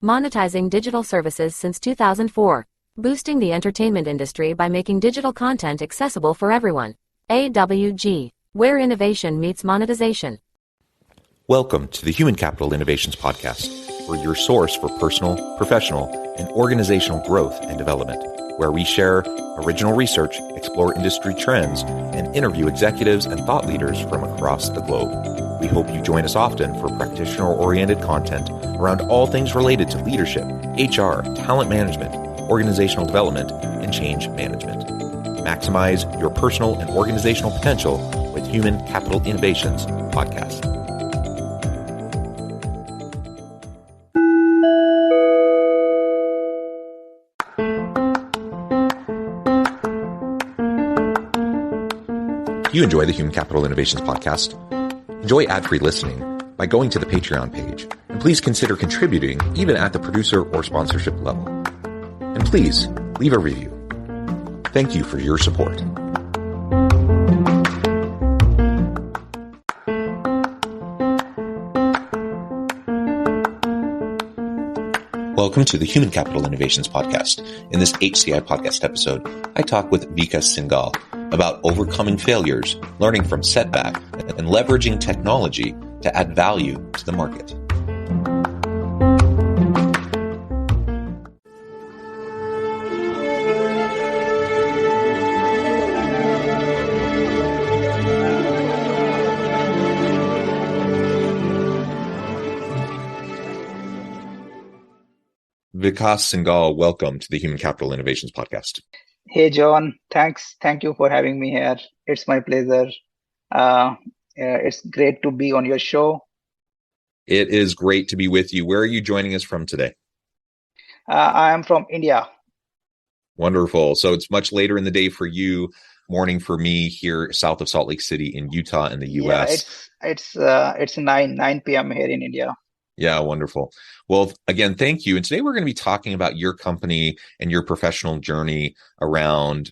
monetizing digital services since 2004, boosting the entertainment industry by making digital content accessible for everyone. AWG, where innovation meets monetization. Welcome to the Human Capital Innovations Podcast. We're your source for personal, professional, and organizational growth and development, where we share original research, explore industry trends, and interview executives and thought leaders from across the globe. We hope you join us often for practitioner-oriented content around all things related to leadership, HR, talent management, organizational development, and change management. Maximize your personal and organizational potential with Human Capital Innovations Podcast. If you enjoy the Human Capital Innovations Podcast, enjoy ad-free listening by going to the Patreon page, and please consider contributing even at the producer or sponsorship level. And please leave a review. Thank you for your support. Welcome to the Human Capital Innovations Podcast. In this HCI Podcast episode, I talk with Vikas Singhal about overcoming failures, learning from setbacks, and leveraging technology to add value to the market. Vikas Singhal, welcome to the Human Capital Innovations Podcast. Hey, John. Thanks. Thank you for having me here. It's my pleasure. It's great to be on your show. It is great to be with you. Where are you joining us from today? I am from India. Wonderful. So it's much later in the day for you, morning for me here south of Salt Lake City in Utah in the U.S. Yeah, it's 9 p.m. here in India. Yeah, wonderful. Well, again, thank you. And today we're going to be talking about your company and your professional journey around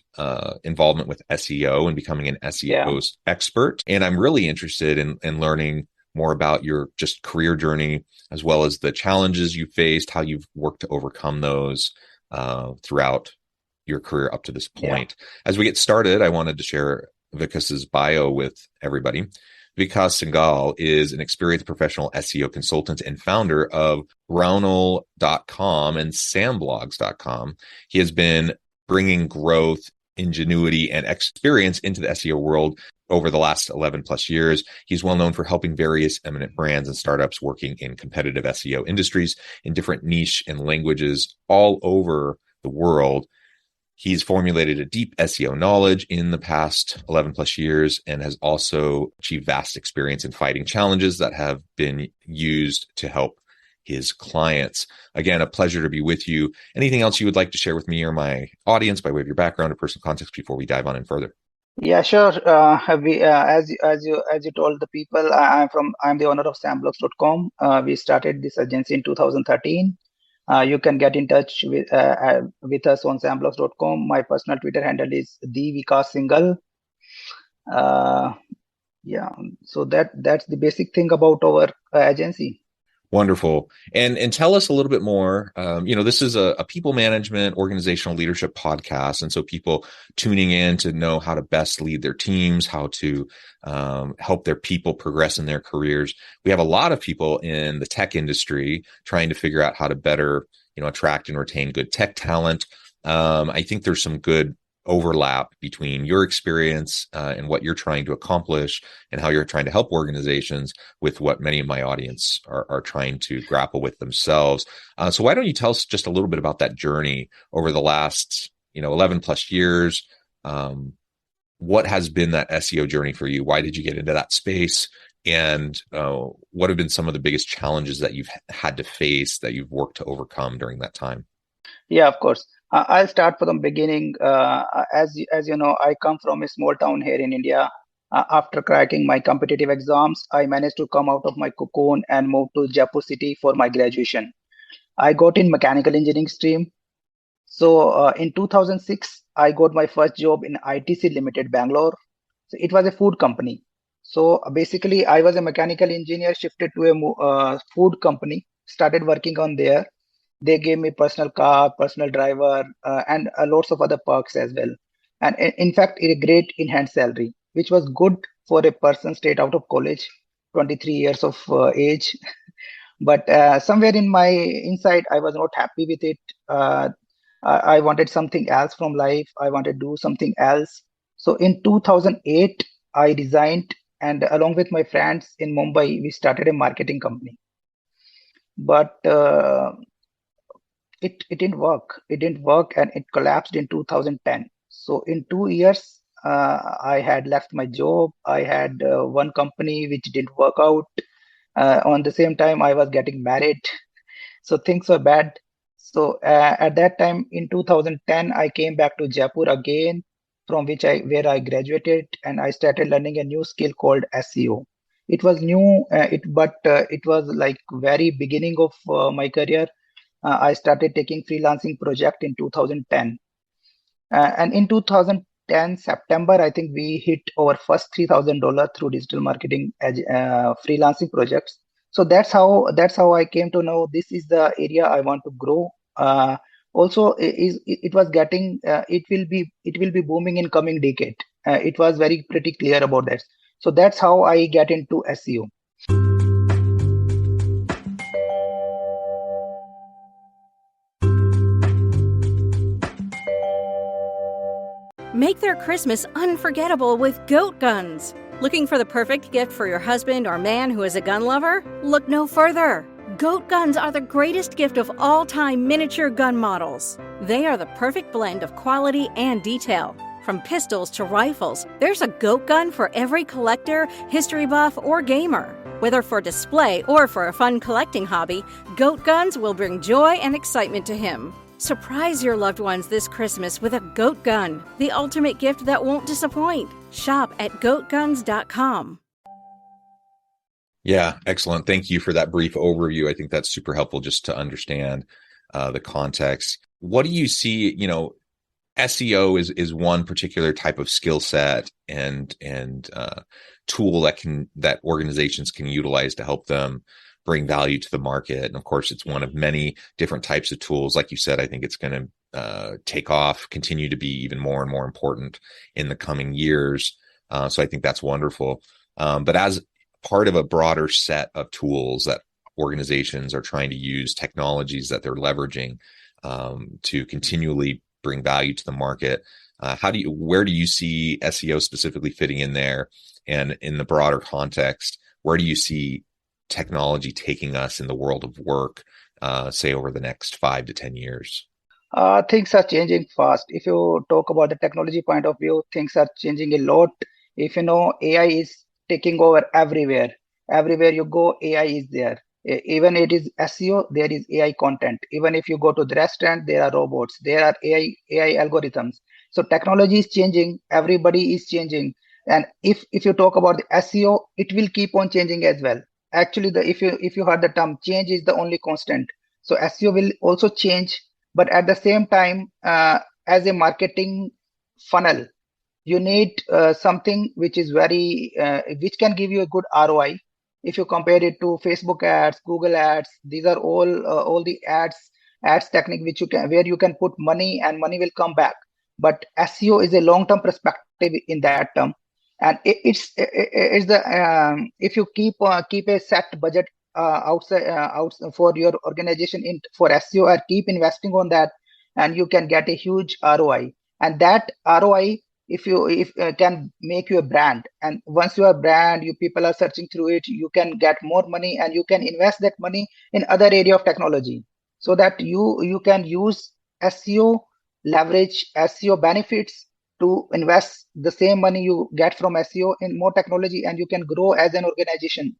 involvement with SEO and becoming an SEO expert. And I'm really interested in learning more about your just career journey, as well as the challenges you faced, how you've worked to overcome those throughout your career up to this point. Yeah. As we get started, I wanted to share Vikas's bio with everybody. Vikas Singhal is an experienced professional SEO consultant and founder of Brownell.com and Samblogs.com. He has been bringing growth, ingenuity, and experience into the SEO world over the last 11 plus years. He's well known for helping various eminent brands and startups working in competitive SEO industries in different niche and languages all over the world. He's formulated a deep SEO knowledge in the past 11 plus years and has also achieved vast experience in fighting challenges that have been used to help his clients. Again, a pleasure to be with you. Anything else you would like to share with me or my audience by way of your background or personal context before we dive on in further? Yeah, sure. As you told the people, I'm the owner of Samblogs.com. We started this agency in 2013. You can get in touch with us on Samblogs.com. My personal Twitter handle is the Vikas Singhal. So that's the basic thing about our agency. Wonderful. And tell us a little bit more. This is a people management, organizational leadership podcast. And so people tuning in to know how to best lead their teams, how to help their people progress in their careers. We have a lot of people in the tech industry trying to figure out how to better, attract and retain good tech talent. I think there's some good overlap between your experience and what you're trying to accomplish and how you're trying to help organizations with what many of my audience are trying to grapple with themselves. So why don't you tell us just a little bit about that journey over the last, 11 plus years? What has been that SEO journey for you? Why did you get into that space? And what have been some of the biggest challenges that you've had to face that you've worked to overcome during that time? Yeah, of course. I'll start from the beginning. As you know, I come from a small town here in India. After cracking my competitive exams, I managed to come out of my cocoon and move to Jaipur city for my graduation. I got in mechanical engineering stream. So in 2006, I got my first job in ITC Limited, Bangalore. So it was a food company. So basically, I was a mechanical engineer, shifted to a food company, started working on there. They gave me personal car, personal driver, and lots of other perks as well. And in fact, a great enhanced salary, which was good for a person straight out of college, 23 years of age. But somewhere in my inside, I was not happy with it. I wanted something else from life. I wanted to do something else. So in 2008, I resigned, and along with my friends in Mumbai, we started a marketing company. But it didn't work. It didn't work, and it collapsed in 2010. So in 2 years, I had left my job. I had one company which didn't work out. On the same time, I was getting married, so things were bad. So at that time in 2010, I came back to Jaipur again, from where I graduated, and I started learning a new skill called SEO. It was new, it was like very beginning of my career. I started taking freelancing project in 2010. And in 2010 September, I think we hit our first $3,000 through digital marketing freelancing projects. So that's how I came to know this is the area I want to grow. Also, it was getting it will be booming in coming decade. It was very pretty clear about that. So that's how I get into SEO. Make their Christmas unforgettable with goat guns. Looking for the perfect gift for your husband or man who is a gun lover? Look no further. Goat guns are the greatest gift of all time miniature gun models. They are the perfect blend of quality and detail. From pistols to rifles, there's a goat gun for every collector, history buff, or gamer. Whether for display or for a fun collecting hobby, goat guns will bring joy and excitement to him. Surprise your loved ones this Christmas with a goat gun, the ultimate gift that won't disappoint. Shop at goatguns.com. Yeah, excellent. Thank you for that brief overview. I think that's super helpful just to understand the context. What do you see? SEO is one particular type of skill set and tool that organizations can utilize to help them bring value to the market. And of course, it's one of many different types of tools. Like you said, I think it's going to take off, continue to be even more and more important in the coming years. So I think that's wonderful. But as part of a broader set of tools that organizations are trying to use, technologies that they're leveraging to continually bring value to the market, where do you see SEO specifically fitting in there? And in the broader context, where do you see technology taking us in the world of work, say over the next 5 to 10 years? Things are changing fast. If you talk about the technology point of view, things are changing a lot. If you know, AI is taking over everywhere. Everywhere you go, AI is there. Even it is SEO, there is AI content. Even if you go to the restaurant, there are robots. There are AI algorithms. So technology is changing. Everybody is changing. And if you talk about the SEO, it will keep on changing as well. Actually, if you heard the term, change is the only constant. So SEO will also change, but at the same time, as a marketing funnel, you need something which is which can give you a good ROI. If you compare it to Facebook ads, Google ads, these are all the ads technique where you can put money and money will come back. But SEO is a long-term perspective in that term. And it's the if you keep a set budget outside for your organization for SEO, or keep investing on that, and you can get a huge ROI. And that ROI, if can make you a brand. And once you are a brand, people are searching through it. You can get more money, and you can invest that money in other area of technology, so that you can use SEO, leverage SEO benefits to invest the same money you get from SEO in more technology, and you can grow as an organization.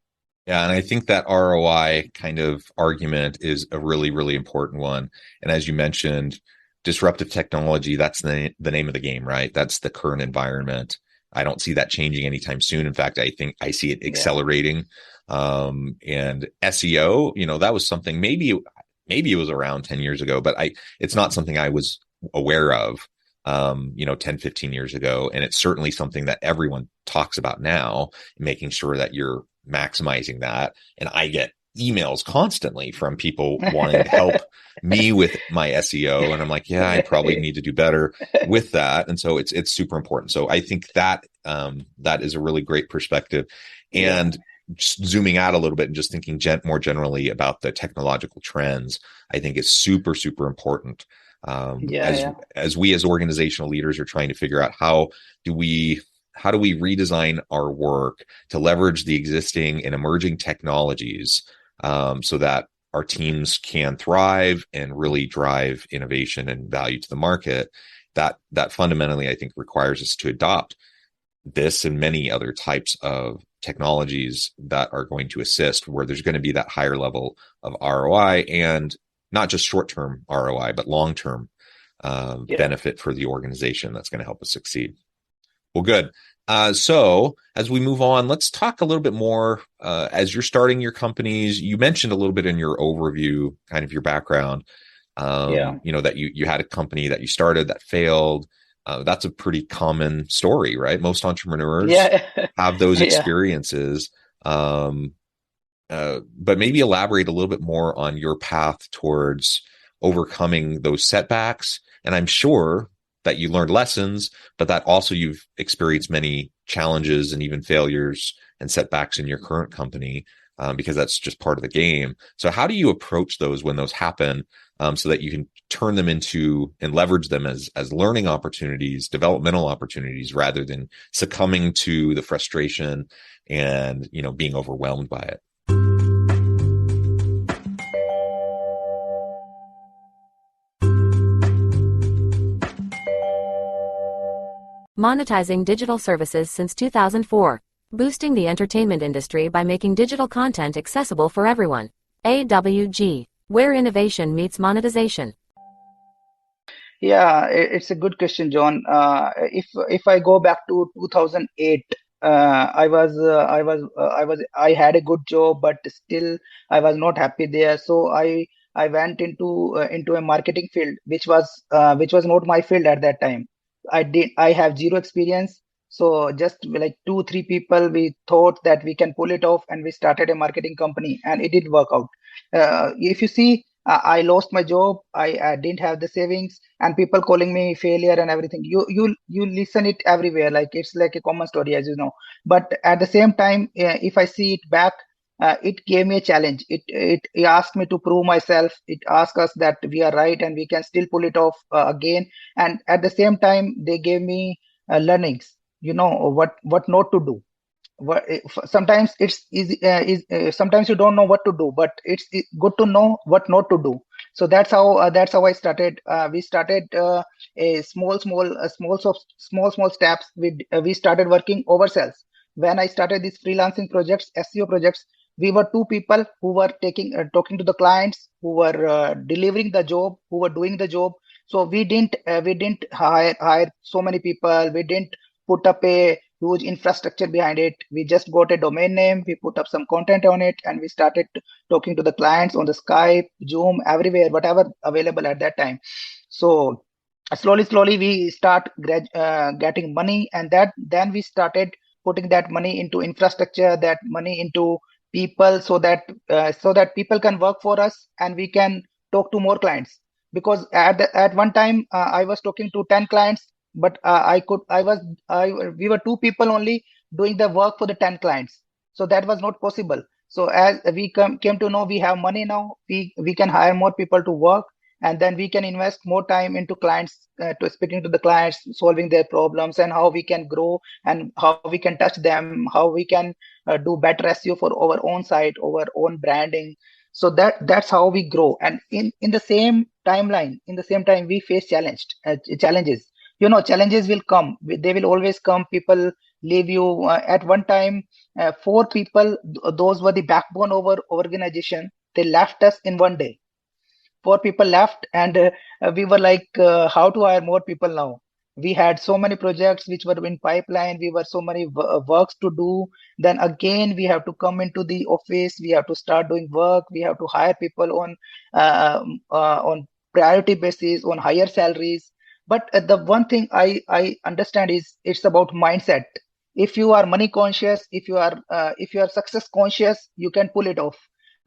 Yeah, and I think that ROI kind of argument is a really, really important one. And as you mentioned, disruptive technology, that's the name of the game, right? That's the current environment. I don't see that changing anytime soon. In fact, I think I see it accelerating. And SEO, that was something maybe it was around 10 years ago, but it's not something I was aware of 10, 15 years ago. And it's certainly something that everyone talks about now, making sure that you're maximizing that. And I get emails constantly from people wanting to help me with my SEO. And I'm like, yeah, I probably need to do better with that. And so it's super important. So I think that, that is a really great perspective. And just zooming out a little bit and just thinking more generally about the technological trends, I think is super, super important. As we as organizational leaders are trying to figure out how do we redesign our work to leverage the existing and emerging technologies, so that our teams can thrive and really drive innovation and value to the market. That fundamentally, I think, requires us to adopt this and many other types of technologies that are going to assist, where there's going to be that higher level of ROI, and not just short-term ROI, but long-term benefit for the organization that's going to help us succeed. Well, good. So as we move on, let's talk a little bit more, as you're starting your companies. You mentioned a little bit in your overview, kind of your background, that you had a company that you started that failed. That's a pretty common story, right? Most entrepreneurs have those experiences. But maybe elaborate a little bit more on your path towards overcoming those setbacks. And I'm sure that you learned lessons, but that also you've experienced many challenges and even failures and setbacks in your current company, because that's just part of the game. So how do you approach those when those happen, so that you can turn them into and leverage them as learning opportunities, developmental opportunities, rather than succumbing to the frustration and, being overwhelmed by it? Monetizing digital services since 2004. Boosting the entertainment industry by making digital content accessible for everyone. AWG, where innovation meets monetization. Yeah, it's a good question, John. If I go back to 2008, I had a good job, but still I was not happy there. So I went into a marketing field, which was not my field at that time. I have zero experience. So just like 2-3 people, we thought that we can pull it off, and we started a marketing company, and it did work out. If you see, I lost my job. I didn't have the savings, and people calling me failure and everything. You listen it everywhere. Like it's like a common story, as you know. But at the same time, if I see it back, it gave me a challenge. It asked me to prove myself. It asked us that we are right and we can still pull it off again. And at the same time, they gave me learnings. What not to do. Sometimes it's easy. Sometimes you don't know what to do, but it's good to know what not to do. So that's how I started. We started a small steps. We started working ourselves. When I started these freelancing projects, SEO projects, we were 2 people who were talking to the clients, who were delivering the job, who were doing the job. So we didn't hire so many people. We didn't put up a huge infrastructure behind it. We just got a domain name, we put up some content on it, and we started talking to the clients on the Skype, Zoom, everywhere, whatever available at that time. So slowly we start getting money, and then we started putting that money into infrastructure, that money into people, so that people can work for us and we can talk to more clients. Because at one time I was talking to 10 clients, but we were 2 people only doing the work for the 10 clients. So that was not possible. So as we came to know we have money now, we can hire more people to work, and then we can invest more time into clients, to speaking to the clients, solving their problems, and how we can grow and how we can touch them, how we can do better SEO for our own site, our own branding. So that's how we grow. And in the same timeline, in the same time, we face challenges. Challenges will come. They will always come. People leave you. At one time, 4 people, those were the backbone of our organization. They left us in one day. 4 people left, and we were like, how to hire more people now? We had so many projects which were in pipeline. We were so many works to do. Then again, we have to come into the office. We have to start doing work. We have to hire people on priority basis, on higher salaries. But the one thing I understand is it's about mindset. If you are money conscious, if you are success conscious, you can pull it off.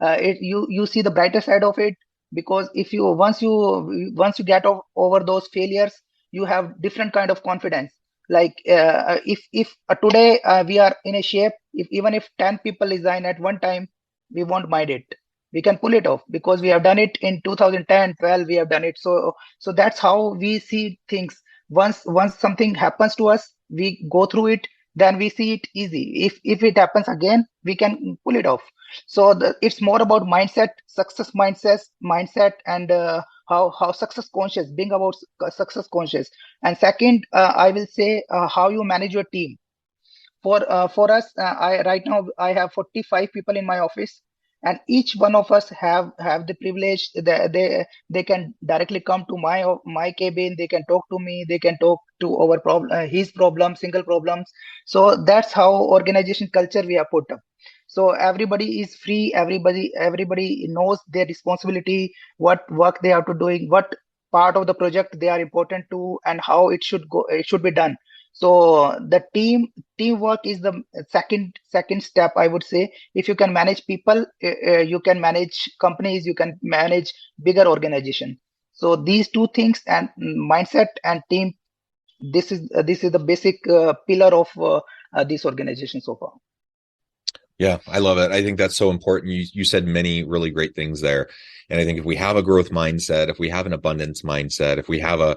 you see the brighter side of it, because if you once you get over those failures, you have different kind of confidence. Like if today we are in a shape, even if 10 people resign at one time, we won't mind it. We can pull it off because we have done it in 2010, 12. We have done it. So that's how we see things. Once something happens to us, we go through it. Then we see it easy. If it happens again, we can pull it off. So it's more about mindset, success mindset, and how success conscious, being about success conscious. And second, I will say how you manage your team. For us, right now I have 45 people in my office, and each one of us have the privilege. They can directly come to my cabin. They can talk to me. They can talk to our his problems, single problems. So that's how organization culture we have put up. So everybody is free. Everybody knows their responsibility, what work they have to doing, what part of the project they are important to, and how it should go. It should be done. So the teamwork is the second step, I would say. If you can manage people, you can manage companies, you can manage bigger organization. So these two things, and mindset and team, this is the basic pillar of this organization so far. Yeah, I love it. I think that's so important. You said many really great things there. And I think if we have a growth mindset, if we have an abundance mindset, if we have a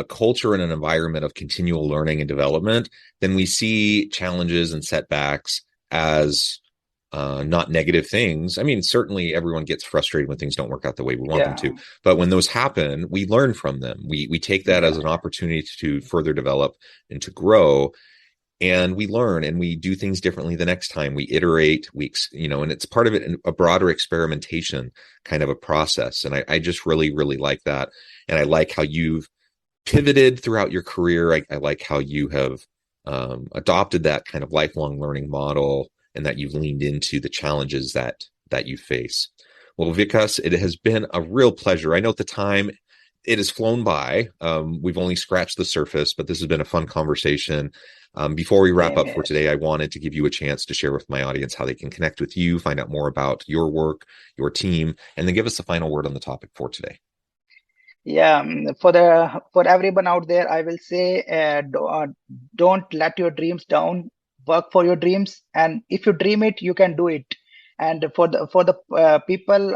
culture and an environment of continual learning and development, then we see challenges and setbacks as not negative things. I mean, certainly everyone gets frustrated when things don't work out the way we want them to. But when those happen, we learn from them. We take that as an opportunity to further develop and to grow. And we learn and we do things differently the next time. We iterate, and it's part of it, a broader experimentation kind of a process. And I just really, really like that. And I like how you've pivoted throughout your career. I like how you have adopted that kind of lifelong learning model, and that you've leaned into the challenges that you face. Well, Vikas, it has been a real pleasure. I know at the time it has flown by. We've only scratched the surface, but this has been a fun conversation. Before we wrap up for today, I wanted to give you a chance to share with my audience how they can connect with you, find out more about your work, your team, and then give us the final word on the topic for today. Yeah, for everyone out there, I will say, don't let your dreams down. Work for your dreams, and if you dream it, you can do it. And for the people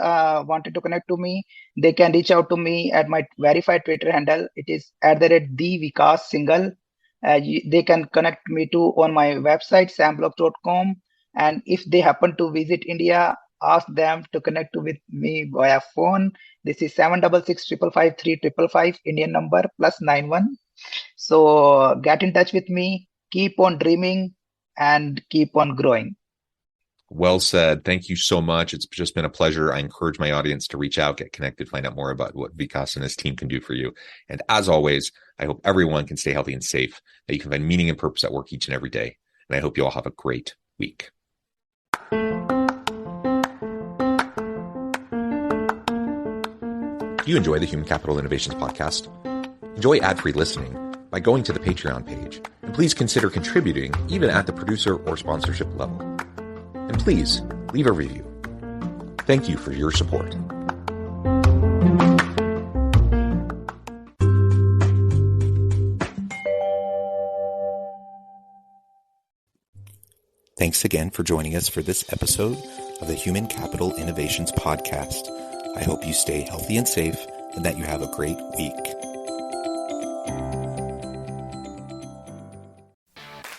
wanted to connect to me, they can reach out to me at my verified Twitter handle. It is @thevikassinghal. They can connect me to on my website samblock.com. And if they happen to visit India, ask them to connect with me via phone. This is 766-553-555 Indian number +91. So get in touch with me. Keep on dreaming and keep on growing. Well said. Thank you so much. It's just been a pleasure. I encourage my audience to reach out, get connected, find out more about what Vikas and his team can do for you. And as always, I hope everyone can stay healthy and safe, that you can find meaning and purpose at work each and every day. And I hope you all have a great week. Do you enjoy the Human Capital Innovations podcast? Enjoy ad-free listening by going to the Patreon page. And please consider contributing even at the producer or sponsorship level. And please leave a review. Thank you for your support. Thanks again for joining us for this episode of the Human Capital Innovations Podcast. I hope you stay healthy and safe and that you have a great week.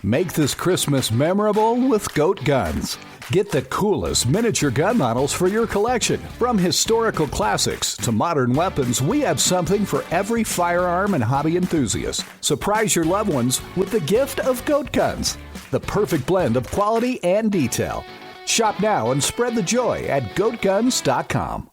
Make this Christmas memorable with Goat Guns. Get the coolest miniature gun models for your collection. From historical classics to modern weapons, we have something for every firearm and hobby enthusiast. Surprise your loved ones with the gift of Goat Guns, the perfect blend of quality and detail. Shop now and spread the joy at goatguns.com.